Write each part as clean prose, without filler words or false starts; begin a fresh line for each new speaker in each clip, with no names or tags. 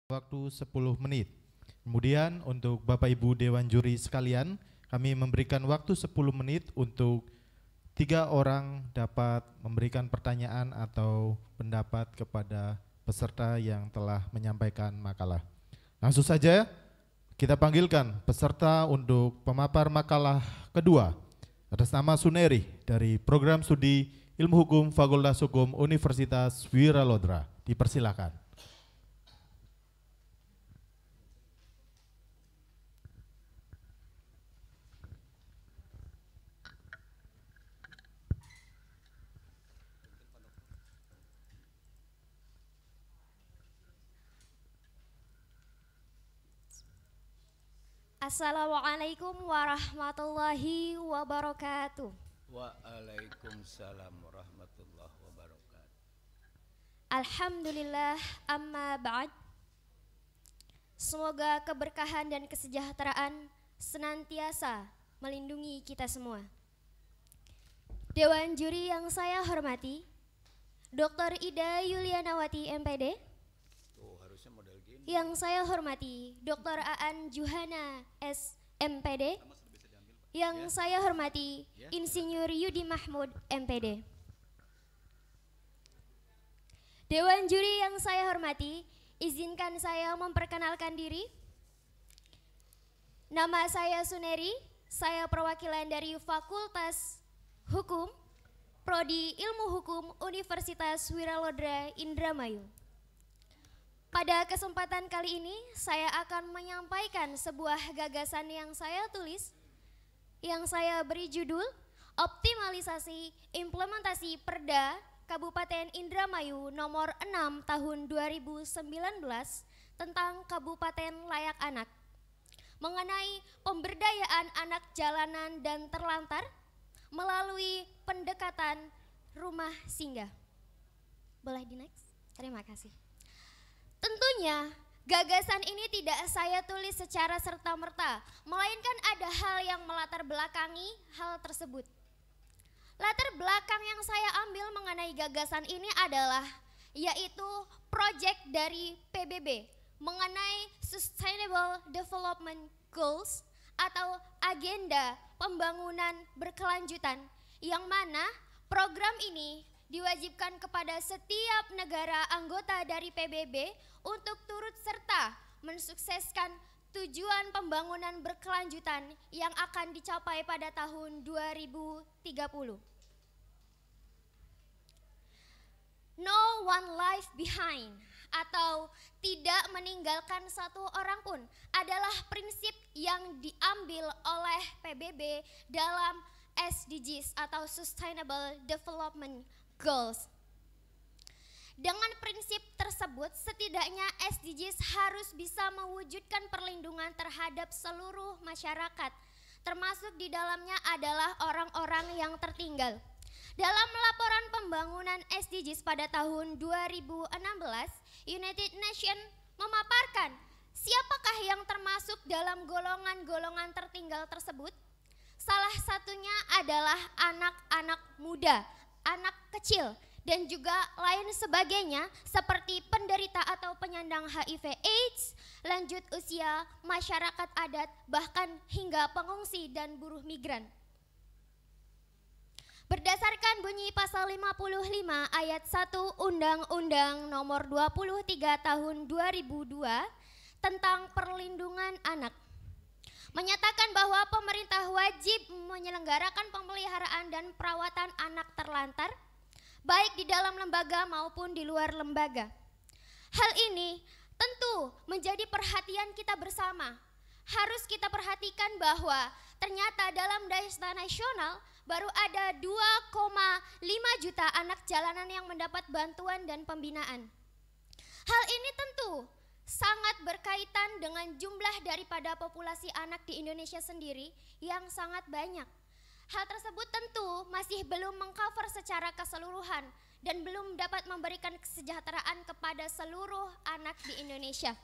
waktu 10 menit. Kemudian untuk Bapak Ibu Dewan Juri sekalian, kami memberikan waktu 10 menit untuk 3 orang dapat memberikan pertanyaan atau pendapat kepada peserta yang telah menyampaikan makalah. Langsung saja kita panggilkan peserta untuk pemapar makalah kedua atas nama Suneri dari Program Studi Ilmu Hukum Fakultas Hukum Universitas Wiralodra. Dipersilakan.
Assalamualaikum warahmatullahi wabarakatuh.
Waalaikumsalam warahmatullahi wabarakatuh.
Alhamdulillah, amma ba'd. Semoga keberkahan dan kesejahteraan senantiasa melindungi kita semua. Dewan juri yang saya hormati, Dr. Ida Yulianawati MPD.
Harusnya model gini.
Yang saya hormati, Dr. Aan Juhana SMPD. Yang saya hormati, Insinyur Yudi Mahmud MPD. Dewan juri yang saya hormati, izinkan saya memperkenalkan diri. Nama saya Suneri, saya perwakilan dari Fakultas Hukum, Prodi Ilmu Hukum Universitas Wiralodra Indramayu. Pada kesempatan kali ini, saya akan menyampaikan sebuah gagasan yang saya tulis, yang saya beri judul Optimalisasi Implementasi Perda Kabupaten Indramayu nomor 6 tahun 2019 tentang Kabupaten Layak Anak, mengenai pemberdayaan anak jalanan dan terlantar melalui pendekatan rumah singgah. Boleh di next? Terima kasih. Tentunya gagasan ini tidak saya tulis secara serta-merta, melainkan ada hal yang melatar belakangi hal tersebut. Latar belakang yang saya ambil mengenai gagasan ini adalah yaitu proyek dari PBB mengenai Sustainable Development Goals atau agenda pembangunan berkelanjutan, yang mana program ini diwajibkan kepada setiap negara anggota dari PBB untuk turut serta mensukseskan tujuan pembangunan berkelanjutan yang akan dicapai pada tahun 2030. No one life behind atau tidak meninggalkan satu orang pun adalah prinsip yang diambil oleh PBB dalam SDGs atau Sustainable Development Goals. Dengan prinsip tersebut, setidaknya SDGs harus bisa mewujudkan perlindungan terhadap seluruh masyarakat, termasuk di dalamnya adalah orang-orang yang tertinggal. Dalam laporan pembangunan SDGs pada tahun 2016, United Nations memaparkan siapakah yang termasuk dalam golongan-golongan tertinggal tersebut. Salah satunya adalah anak-anak muda, anak kecil, dan juga lain sebagainya seperti penderita atau penyandang HIV/AIDS, lanjut usia, masyarakat adat, bahkan hingga pengungsi dan buruh migran. Berdasarkan bunyi pasal 55 ayat 1 Undang-Undang nomor 23 tahun 2002 tentang perlindungan anak, menyatakan bahwa pemerintah wajib menyelenggarakan pemeliharaan dan perawatan anak terlantar, baik di dalam lembaga maupun di luar lembaga. Hal ini tentu menjadi perhatian kita bersama. Harus kita perhatikan bahwa ternyata dalam data nasional baru ada 2,5 juta anak jalanan yang mendapat bantuan dan pembinaan. Hal ini tentu sangat berkaitan dengan jumlah daripada populasi anak di Indonesia sendiri yang sangat banyak. Hal tersebut tentu masih belum mengcover secara keseluruhan dan belum dapat memberikan kesejahteraan kepada seluruh anak di Indonesia.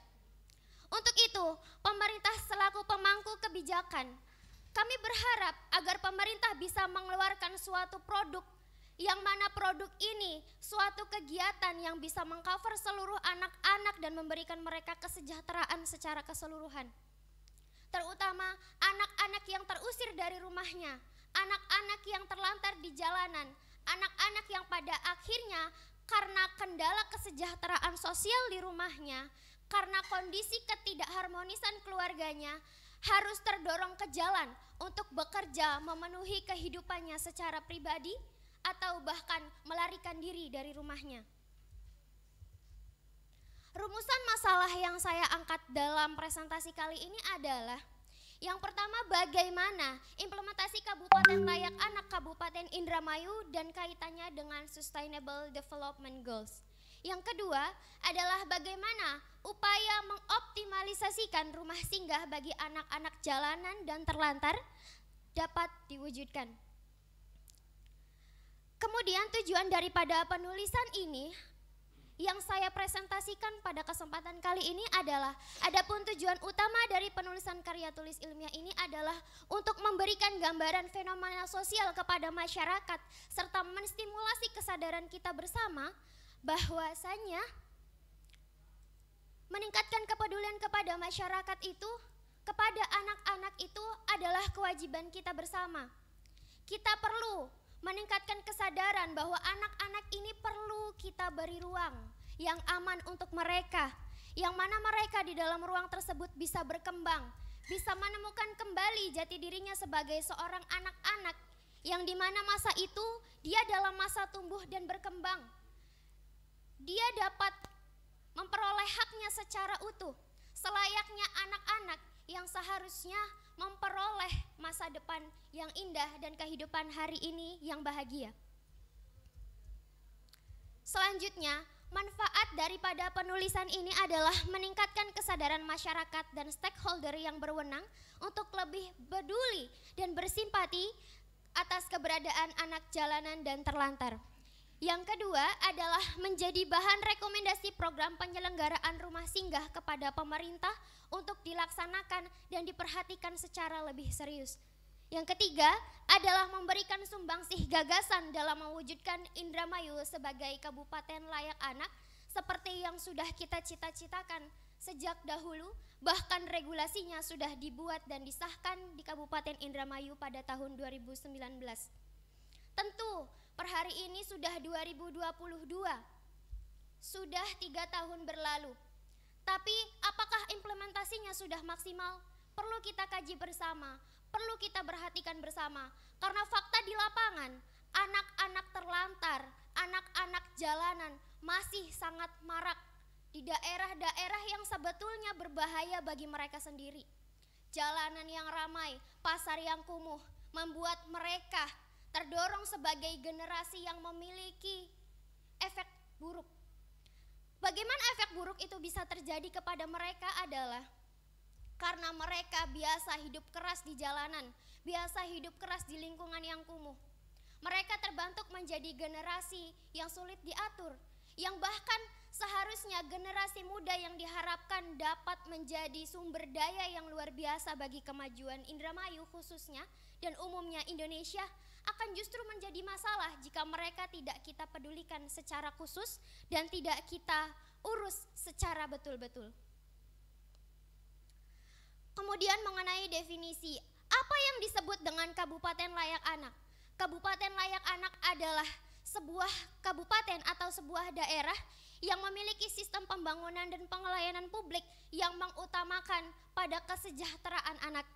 Untuk itu, pemerintah selaku pemangku kebijakan, kami berharap agar pemerintah bisa mengeluarkan suatu produk yang mana produk ini suatu kegiatan yang bisa mengcover seluruh anak-anak dan memberikan mereka kesejahteraan secara keseluruhan. Terutama anak-anak yang terusir dari rumahnya, anak-anak yang terlantar di jalanan, anak-anak yang pada akhirnya karena kendala kesejahteraan sosial di rumahnya, karena kondisi ketidakharmonisan keluarganya, harus terdorong ke jalan untuk bekerja memenuhi kehidupannya secara pribadi atau bahkan melarikan diri dari rumahnya. Rumusan masalah yang saya angkat dalam presentasi kali ini adalah yang pertama, bagaimana implementasi Kabupaten Layak Anak Kabupaten Indramayu dan kaitannya dengan Sustainable Development Goals. Yang kedua adalah bagaimana upaya mengoptimalisasikan rumah singgah bagi anak-anak jalanan dan terlantar dapat diwujudkan. Kemudian tujuan daripada penulisan ini yang saya presentasikan pada kesempatan kali ini adalah, adapun tujuan utama dari penulisan karya tulis ilmiah ini adalah untuk memberikan gambaran fenomena sosial kepada masyarakat serta menstimulasi kesadaran kita bersama bahwasanya meningkatkan kepedulian kepada masyarakat itu, kepada anak-anak itu adalah kewajiban kita bersama. Kita perlu meningkatkan kesadaran bahwa anak-anak ini perlu kita beri ruang yang aman untuk mereka, yang mana mereka di dalam ruang tersebut bisa berkembang, bisa menemukan kembali jati dirinya sebagai seorang anak-anak yang dimana masa itu dia dalam masa tumbuh dan berkembang. Dia dapat memperoleh haknya secara utuh, selayaknya anak-anak yang seharusnya memperoleh masa depan yang indah dan kehidupan hari ini yang bahagia. Selanjutnya, manfaat daripada penulisan ini adalah meningkatkan kesadaran masyarakat dan stakeholder yang berwenang untuk lebih peduli dan bersimpati atas keberadaan anak jalanan dan terlantar. Yang kedua adalah menjadi bahan rekomendasi program penyelenggaraan rumah singgah kepada pemerintah untuk dilaksanakan dan diperhatikan secara lebih serius. Yang ketiga adalah memberikan sumbangsih gagasan dalam mewujudkan Indramayu sebagai kabupaten layak anak seperti yang sudah kita cita-citakan sejak dahulu, bahkan regulasinya sudah dibuat dan disahkan di Kabupaten Indramayu pada tahun 2019. Tentu per hari ini sudah 2022, sudah 3 tahun berlalu. Tapi apakah implementasinya sudah maksimal? Perlu kita kaji bersama, perlu kita perhatikan bersama. Karena fakta di lapangan, anak-anak terlantar, anak-anak jalanan masih sangat marak di daerah-daerah yang sebetulnya berbahaya bagi mereka sendiri. Jalanan yang ramai, pasar yang kumuh, membuat mereka terdorong sebagai generasi yang memiliki efek buruk. Bagaimana efek buruk itu bisa terjadi kepada mereka adalah karena mereka biasa hidup keras di jalanan, biasa hidup keras di lingkungan yang kumuh. Mereka terbentuk menjadi generasi yang sulit diatur, yang bahkan seharusnya generasi muda yang diharapkan dapat menjadi sumber daya yang luar biasa bagi kemajuan Indramayu khususnya dan umumnya Indonesia akan justru menjadi masalah jika mereka tidak kita pedulikan secara khusus dan tidak kita urus secara betul-betul. Kemudian mengenai definisi, apa yang disebut dengan kabupaten layak anak? Kabupaten layak anak adalah sebuah kabupaten atau sebuah daerah yang memiliki sistem pembangunan dan pelayanan publik yang mengutamakan pada kesejahteraan anak.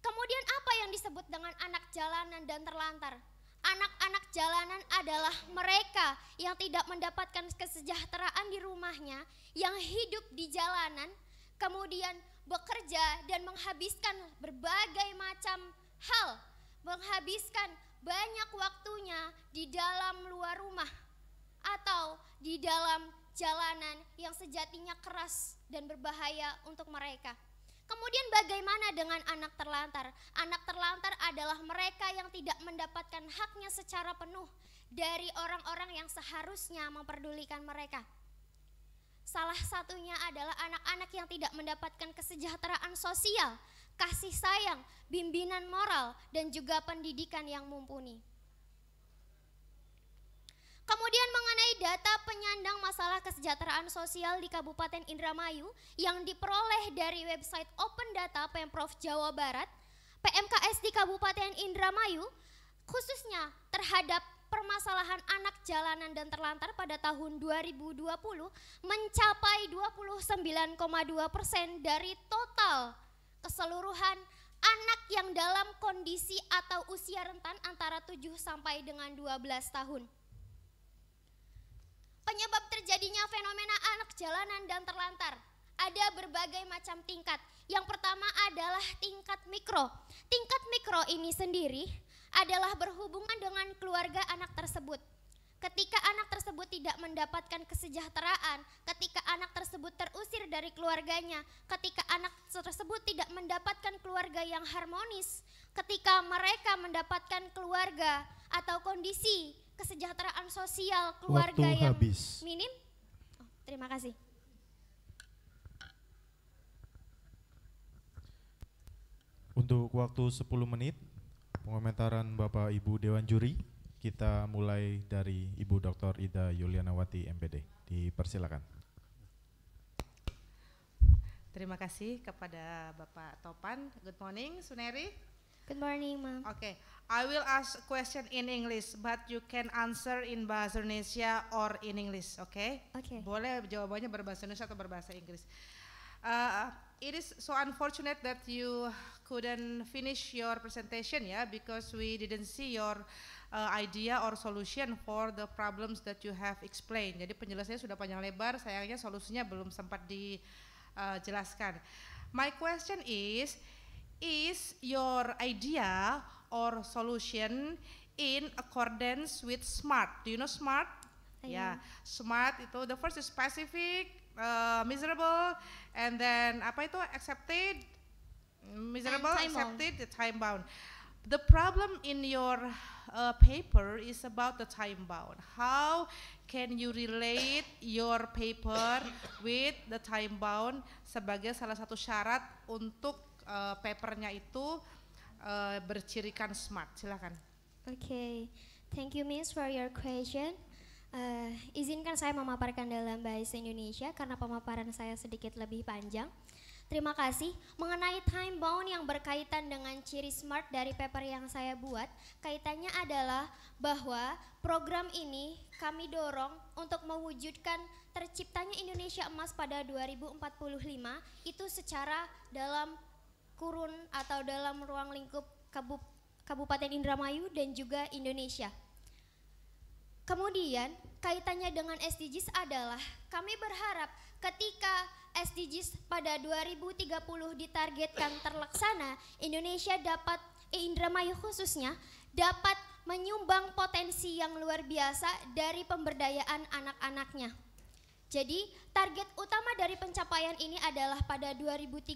Kemudian apa yang disebut dengan anak jalanan dan terlantar? Anak-anak jalanan adalah mereka yang tidak mendapatkan kesejahteraan di rumahnya, yang hidup di jalanan, kemudian bekerja dan menghabiskan berbagai macam hal, menghabiskan banyak waktunya di dalam luar rumah atau di dalam jalanan yang sejatinya keras dan berbahaya untuk mereka. Kemudian bagaimana dengan anak terlantar? Anak terlantar adalah mereka yang tidak mendapatkan haknya secara penuh dari orang-orang yang seharusnya memperdulikan mereka. Salah satunya adalah anak-anak yang tidak mendapatkan kesejahteraan sosial, kasih sayang, bimbingan moral, dan juga pendidikan yang mumpuni. Kemudian mengenai data penyandang masalah kesejahteraan sosial di Kabupaten Indramayu yang diperoleh dari website Open Data Pemprov Jawa Barat, PMKS di Kabupaten Indramayu khususnya terhadap permasalahan anak jalanan dan terlantar pada tahun 2020 mencapai 29,2% dari total keseluruhan anak yang dalam kondisi atau usia rentan antara 7 sampai dengan 12 tahun. Penyebab terjadinya fenomena anak jalanan dan terlantar ada berbagai macam tingkat. Yang pertama adalah tingkat mikro. Tingkat mikro ini sendiri adalah berhubungan dengan keluarga anak tersebut. Ketika anak tersebut tidak mendapatkan kesejahteraan, ketika anak tersebut terusir dari keluarganya, ketika anak tersebut tidak mendapatkan keluarga yang harmonis, ketika mereka mendapatkan keluarga atau kondisi kesejahteraan sosial keluarga
Waktu
yang
habis.
minim. Terima kasih.
Untuk waktu 10 menit, pengomentaran Bapak Ibu Dewan Juri, kita mulai dari Ibu Dr. Ida Yulianawati MPD. Dipersilakan.
Terima kasih kepada Bapak Topan. Good morning, Suneri.
Good morning, Ma'am.
Okay, I will ask a question in English, but you can answer in Bahasa Indonesia or in English, okay?
Okay.
Boleh jawabannya berbahasa Indonesia atau berbahasa Inggris. It is so unfortunate that you couldn't finish your presentation, yeah, because we didn't see your idea or solution for the problems that you have explained. Jadi penjelasannya sudah panjang lebar, sayangnya solusinya belum sempat dijelaskan. My question is your idea or solution in accordance with SMART? Do you know SMART? Yeah, SMART itu the first is specific, miserable, and then apa itu accepted, miserable, accepted, the time bound. The problem in your paper is about the time bound. How can you relate your paper with the time bound sebagai salah satu syarat untuk papernya itu bercirikan SMART? Silakan.
Okay, thank you Miss for your question. Izinkan saya memaparkan dalam bahasa Indonesia karena pemaparan saya sedikit lebih panjang. Terima kasih. Mengenai time bound yang berkaitan dengan ciri SMART dari paper yang saya buat, kaitannya adalah bahwa program ini kami dorong untuk mewujudkan terciptanya Indonesia Emas pada 2045 itu secara dalam kurun atau dalam ruang lingkup Kabupaten Indramayu dan juga Indonesia. Kemudian kaitannya dengan SDGs adalah kami berharap ketika SDGs pada 2030 ditargetkan terlaksana, Indonesia dapat, Indramayu khususnya, dapat menyumbang potensi yang luar biasa dari pemberdayaan anak-anaknya. Jadi target utama dari pencapaian ini adalah pada 2030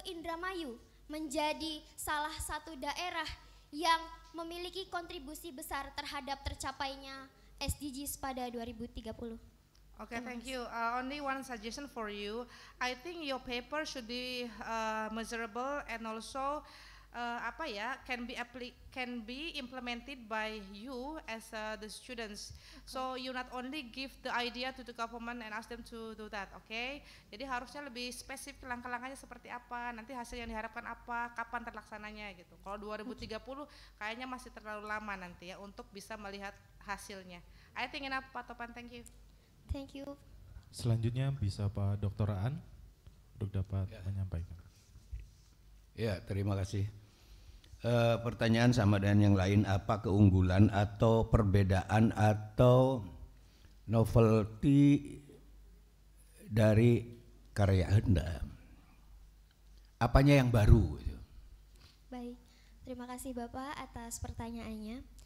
Indramayu menjadi salah satu daerah yang memiliki kontribusi besar terhadap tercapainya SDGs pada 2030.
Okay, thank you. Only one suggestion for you. I think your paper should be measurable and also can be implemented by you as the students. So you not only give the idea to the government and ask them to do that, okay? Jadi harusnya lebih spesifik langkah-langkahnya seperti apa, nanti hasil yang diharapkan apa, kapan terlaksananya gitu. Kalau 2030 kayaknya masih terlalu lama nanti ya untuk bisa melihat hasilnya. I think enough, Pak Topan, thank you.
Thank you.
Selanjutnya bisa Pak Dr. Aan untuk dapat menyampaikan.
Ya, terima kasih. Pertanyaan sama dengan yang lain, apa keunggulan atau perbedaan atau novelty dari karya Anda? Apanya yang baru?
Baik, terima kasih Bapak atas pertanyaannya.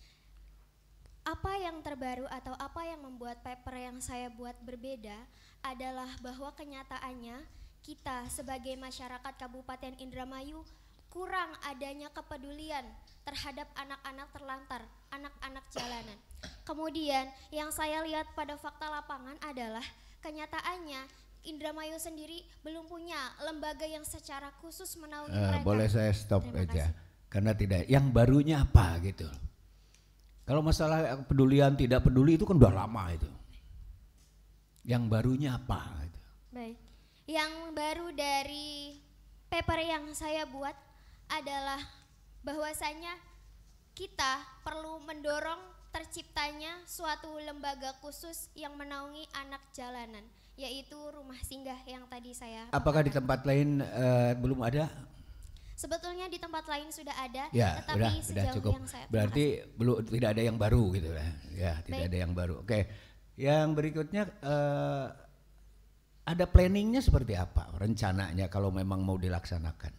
Apa yang terbaru atau apa yang membuat paper yang saya buat berbeda adalah bahwa kenyataannya kita sebagai masyarakat Kabupaten Indramayu kurang adanya kepedulian terhadap anak-anak terlantar, anak-anak jalanan. Kemudian yang saya lihat pada fakta lapangan adalah kenyataannya Indramayu sendiri belum punya lembaga yang secara khusus menaungi mereka.
Boleh saya stop aja, karena tidak. Yang barunya apa gitu? Kalau masalah pedulian tidak peduli itu kan udah lama itu. Yang barunya apa? Gitu.
Baik, yang baru dari paper yang saya buat adalah bahwasanya kita perlu mendorong terciptanya suatu lembaga khusus yang menaungi anak jalanan, yaitu rumah singgah yang tadi saya.
Apakah di tempat lain belum ada?
Sebetulnya di tempat lain sudah ada,
Ya,
tetapi
udah
sejauh
cukup.
yang saya
Berarti belum, tidak ada yang baru gitu ya. Ya, tidak
Baik.
ada yang baru. Oke. Yang berikutnya ada planningnya seperti apa? Rencananya kalau memang mau dilaksanakan?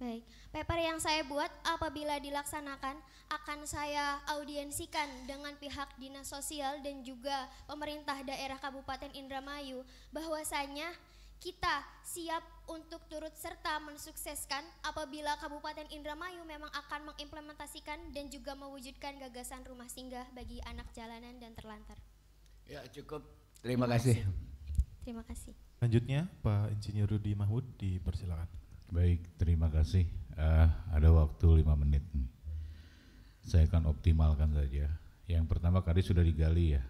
Baik, paper yang saya buat apabila dilaksanakan akan saya audiensikan dengan pihak dinas sosial dan juga pemerintah daerah Kabupaten Indramayu bahwasanya kita siap untuk turut serta mensukseskan apabila Kabupaten Indramayu memang akan mengimplementasikan dan juga mewujudkan gagasan rumah singgah bagi anak jalanan dan terlantar.
Ya, cukup. Terima kasih.
Terima kasih.
Selanjutnya Pak Insinyur Rudi Mahmud dipersilakan.
Baik, terima kasih. Ada waktu 5 menit. Saya akan optimalkan saja. Yang pertama kali sudah digali ya.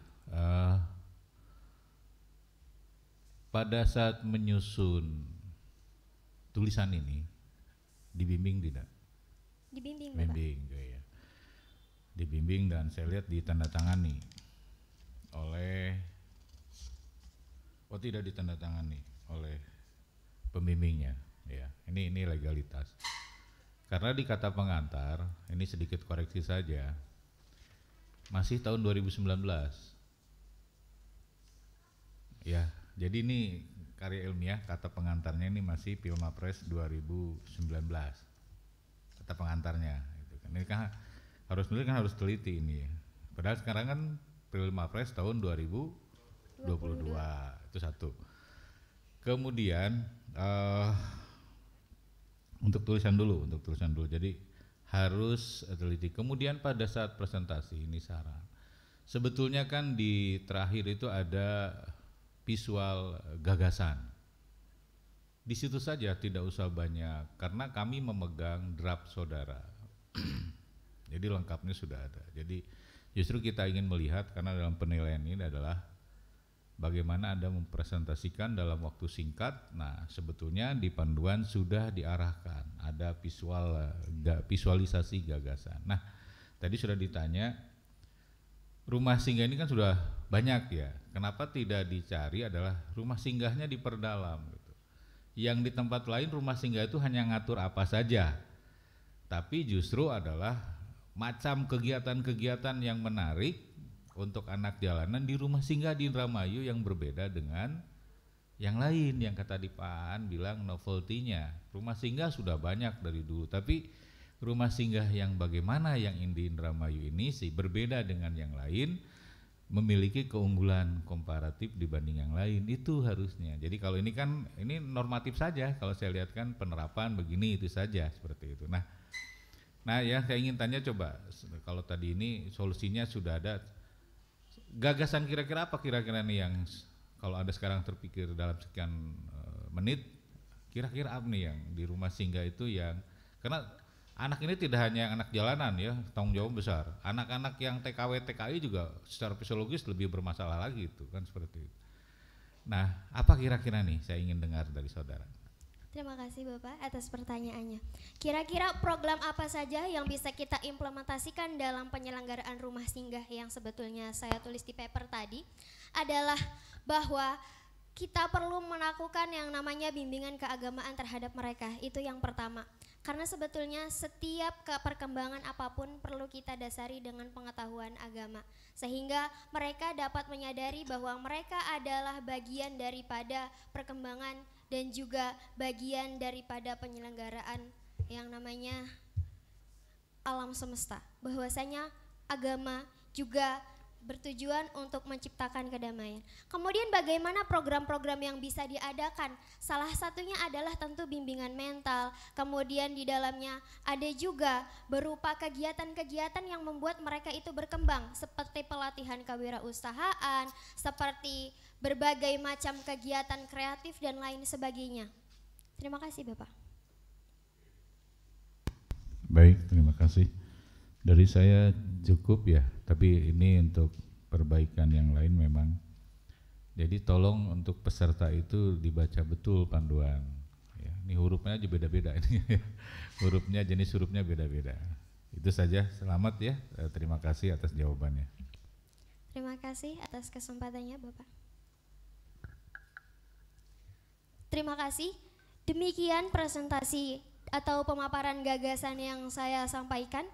Pada saat menyusun tulisan ini, dibimbing tidak?
Dibimbing, Bapak.
Bimbing, ya. Dibimbing dan saya lihat ditandatangani oleh, tidak ditandatangani oleh pembimbingnya. Ya, ini legalitas. Karena di kata pengantar, ini sedikit koreksi saja, masih tahun 2019. Ya, jadi ini karya ilmiah, kata pengantarnya ini masih Pilmapres 2019. Kata pengantarnya, gitu kan. Ini kan harus nulis kan harus teliti ini. Padahal sekarang kan Pilmapres tahun 2022, itu satu. Kemudian untuk tulisan dulu. Jadi harus teliti. Kemudian pada saat presentasi ini saran. Sebetulnya kan di terakhir itu ada visual gagasan. Di situ saja tidak usah banyak karena kami memegang draft saudara. Jadi lengkapnya sudah ada. Jadi justru kita ingin melihat karena dalam penilaian ini adalah bagaimana Anda mempresentasikan dalam waktu singkat. Nah, sebetulnya di panduan sudah diarahkan, ada visualisasi gagasan. Nah, tadi sudah ditanya, rumah singgah ini kan sudah banyak ya. Kenapa tidak dicari adalah rumah singgahnya diperdalam gitu. Yang di tempat lain rumah singgah itu hanya ngatur apa saja. Tapi justru adalah macam kegiatan-kegiatan yang menarik untuk anak jalanan di rumah singgah di Indramayu yang berbeda dengan yang lain, yang kata di Pak An bilang novelty-nya. Rumah singgah sudah banyak dari dulu, tapi rumah singgah yang bagaimana yang di Indramayu ini sih berbeda dengan yang lain, memiliki keunggulan komparatif dibanding yang lain, itu harusnya. Jadi kalau ini kan ini normatif saja, kalau saya lihat kan penerapan begini itu saja seperti itu. Nah ya saya ingin tanya coba, kalau tadi ini solusinya sudah ada, gagasan kira-kira apa kira-kira nih yang kalau Anda sekarang terpikir dalam sekian menit, kira-kira apa nih yang di rumah singgah itu yang, karena anak ini tidak hanya anak jalanan ya, tanggung jawab besar. Anak-anak yang TKW TKI juga secara fisiologis lebih bermasalah lagi itu kan seperti itu. Nah, apa kira-kira nih saya ingin dengar dari saudara?
Terima kasih Bapak atas pertanyaannya. Kira-kira program apa saja yang bisa kita implementasikan dalam penyelenggaraan rumah singgah yang sebetulnya saya tulis di paper tadi adalah bahwa kita perlu melakukan yang namanya bimbingan keagamaan terhadap mereka, itu yang pertama. Karena sebetulnya setiap perkembangan apapun perlu kita dasari dengan pengetahuan agama. Sehingga mereka dapat menyadari bahwa mereka adalah bagian daripada perkembangan dan juga bagian daripada penyelenggaraan yang namanya alam semesta. Bahwasanya agama juga bertujuan untuk menciptakan kedamaian. Kemudian bagaimana program-program yang bisa diadakan? Salah satunya adalah tentu bimbingan mental. Kemudian di dalamnya ada juga berupa kegiatan-kegiatan yang membuat mereka itu berkembang, seperti pelatihan kewirausahaan, seperti berbagai macam kegiatan kreatif dan lain sebagainya. Terima kasih Bapak.
Baik, terima kasih. Dari saya cukup ya. Tapi ini untuk perbaikan yang lain memang. Jadi tolong untuk peserta itu dibaca betul panduan. Ya, ini hurufnya aja beda-beda ini. Hurufnya, jenis hurufnya beda-beda. Itu saja. Selamat ya. Terima kasih atas jawabannya.
Terima kasih atas kesempatannya Bapak. Terima kasih. Demikian presentasi atau pemaparan gagasan yang saya sampaikan.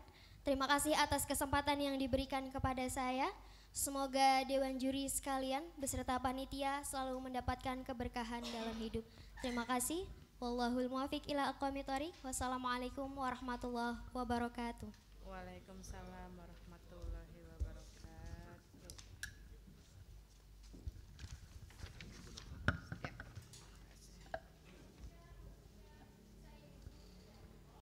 Terima kasih atas kesempatan yang diberikan kepada saya. Semoga Dewan Juri sekalian beserta panitia selalu mendapatkan keberkahan dalam hidup. Terima kasih. Wallahul muwaffiq ila aqwamit thoriq. Wassalamualaikum warahmatullahi wabarakatuh.
Waalaikumsalam warahmatullahi wabarakatuh.